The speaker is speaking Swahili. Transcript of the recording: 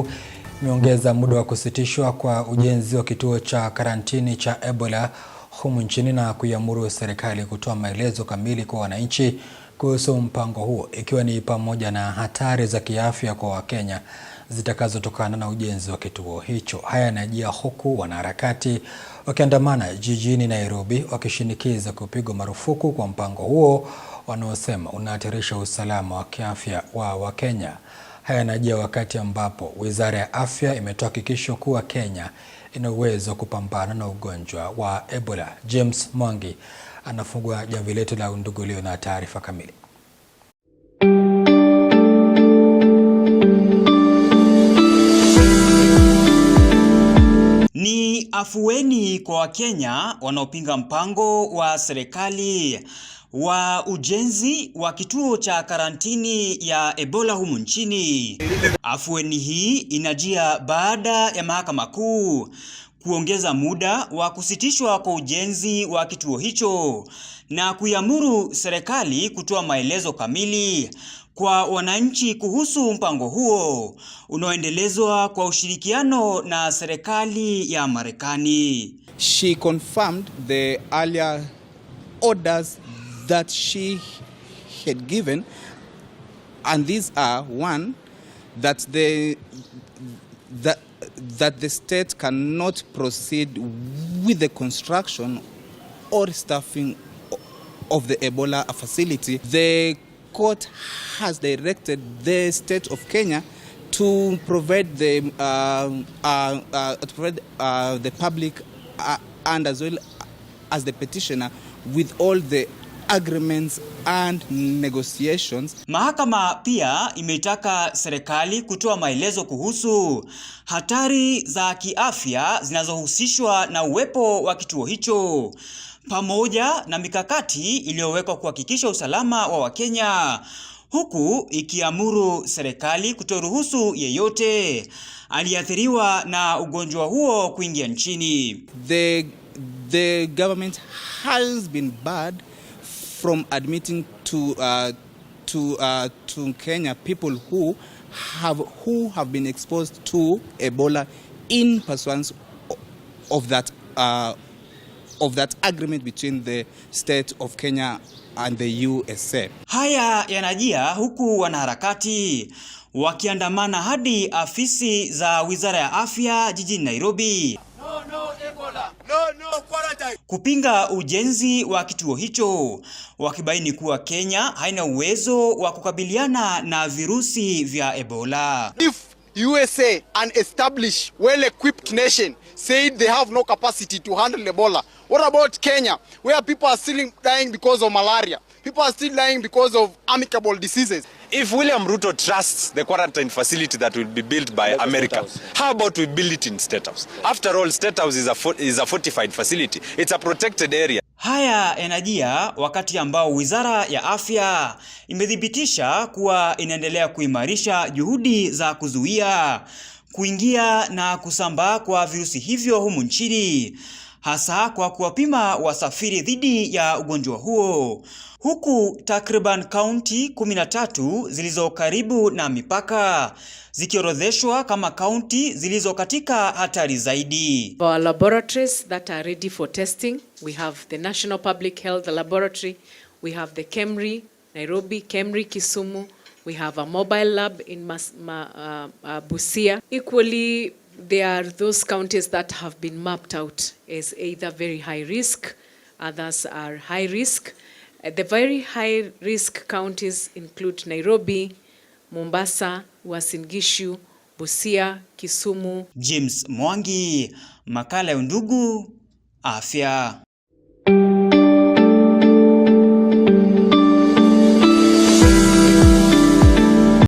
kuu imeongeza muda wa kusitishwa kwa ujenzi wa kituo cha karantini cha Ebola humu nchini na kuiamuru serikali kutoa maelezo kamili kwa wananchi kuhusu mpango huo, ikiwa ni pamoja na hatari za kiafya kwa Wakenya zitakazotokana na ujenzi wa kituo hicho. Haya yanajia huku wanaharakati wakiandamana jijini Nairobi wakishinikiza kupigwa marufuku kwa mpango huo wanaosema unahatarisha usalama wa kiafya wa Wakenya. Haya yanajia wakati ambapo Wizara ya Afya imetoa hakikisho kuwa Kenya ina uwezo wa kupambana na ugonjwa wa Ebola. James Mwangi anafungua jamvi letu la Undugulio na taarifa kamili. Ni afueni kwa Wakenya wanaopinga mpango wa serikali wa ujenzi wa kituo cha karantini ya Ebola humu nchini. Afueni hii inajia baada ya Mahakama Kuu kuongeza muda wa kusitishwa kwa ujenzi wa kituo hicho na kuiamuru serikali kutoa maelezo kamili kwa wananchi kuhusu mpango huo unaoendelezwa kwa ushirikiano na serikali ya Marekani. She confirmed the earlier orders that she had given, and these are: one, that the state cannot proceed with the construction or staffing of the Ebola facility. The court has directed the state of Kenya to provide the public and as well as the petitioner with all the agreements and negotiations. Mahakama pia imeitaka serikali kutoa maelezo kuhusu hatari za kiafya zinazohusishwa na uwepo wa kituo hicho pamoja na mikakati iliyowekwa kuhakikisha usalama wa Wakenya, huku ikiamuru serikali kutoruhusu yeyote aliathiriwa na ugonjwa huo kuingia nchini. The government has been barred from admitting to Kenya people who have been exposed to Ebola in pursuance of that agreement between the state of Kenya and the USA. Haya yanajia huku wanaharakati wakiandamana hadi afisi za Wizara ya Afya jijini Nairobi kupinga ujenzi wa kituo hicho, wakibaini kuwa Kenya haina uwezo wa kukabiliana na virusi vya Ebola. If USA, an established, well-equipped nation, said they have no capacity to handle Ebola, what about Kenya, where people are still dying because of malaria? People are still dying because of amicable diseases. If William Ruto trusts the quarantine facility that will be built by America, how about we build it in State House? After all, State House is a fortified facility. It's a protected area. Haya yanajia wakati ambao Wizara ya Afya imethibitisha kuwa inaendelea kuimarisha juhudi za kuzuia kuingia na kusambaa kwa virusi hivyo humu nchini, hasa kwa kuwapima wasafiri dhidi ya ugonjwa huo, huku takriban kaunti 13 zilizo karibu na mipaka zikiorodheshwa kama kaunti zilizo katika hatari zaidi. Our laboratories that are ready for testing, we have the National Public Health Laboratory, we have the KEMRI, Nairobi, KEMRI, Kisumu, we have a mobile lab in Busia. Equally, there are those counties that have been mapped out as either very high risk, others are high risk. The very high risk counties include Nairobi, Mombasa, Uasin Gishu, Busia, Kisumu. James Mwangi, makala ya Undugu Afya.